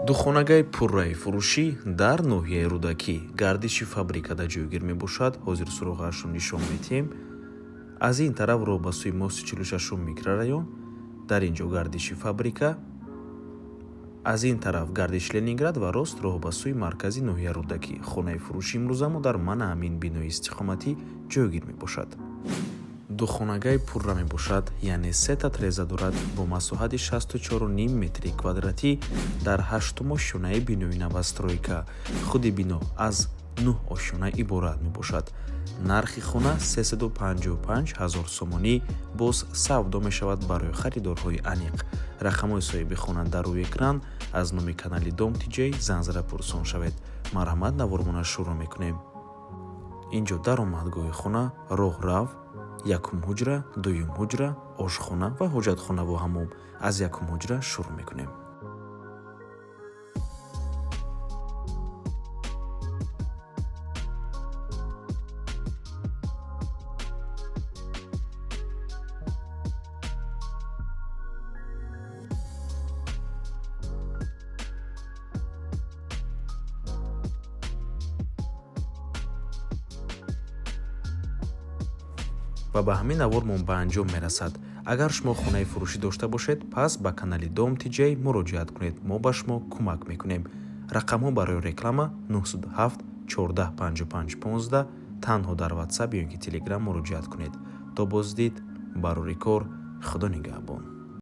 духонагаи пурраи фурӯшӣ дар ноҳияи рӯдакӣ гардиши фабрикада ҷойгир мебошад. ҳозир суроғашро нишон медиҳем. аз ин тараф роҳ ба сӯи мости 46 микрорайон, дар ин ҷо гардиши фабрика, аз ин тараф гардиши Ленинград ва рост роҳ ба сӯи маркази ноҳияи рӯдакӣ. хонаи фурӯши имрӯзамо дар манъи ҳамин бинои истиқоматӣ ҷойгир мебошад. духонагаи пурра мебошад, яъне се та тиреза дорад бо масоҳати 64,5 метри квадратӣ дар 8 ошёнаи бинои новостройка. худи бино аз 9 ошёна иборат мебошад. нархи хона 355 000 сомонӣ боз савдо мешавад барои харидорҳои аниқ. рақамҳои соҳиби хона дар рӯи экран. аз номи канали Дом Тиҷей занзара пурсон шавед. марҳамат, навормона шурӯъ мекунем. инҷо даромадгоҳи хона, роҳ рав, якум ҳуҷра, дуюм ҳуҷра, ошхона ва ҳоҷатхонаву ҳаммом. аз якум ҳуҷра шурӯъ мекунем. ва ба ҳамин навормон ба анҷом мерасад. агар шумо хонаи фурӯшӣ дошта бошед, пас ба канали Дом Тиҷей муроҷиат кунед. мо ба шумо кӯмак мекунем. рақамҳо барои реклама 907 14 55 15. танҳо дар WhatsApp ё ин ки Telegram муроҷиат кунед. то боздид барори кор. худо нигаҳбон.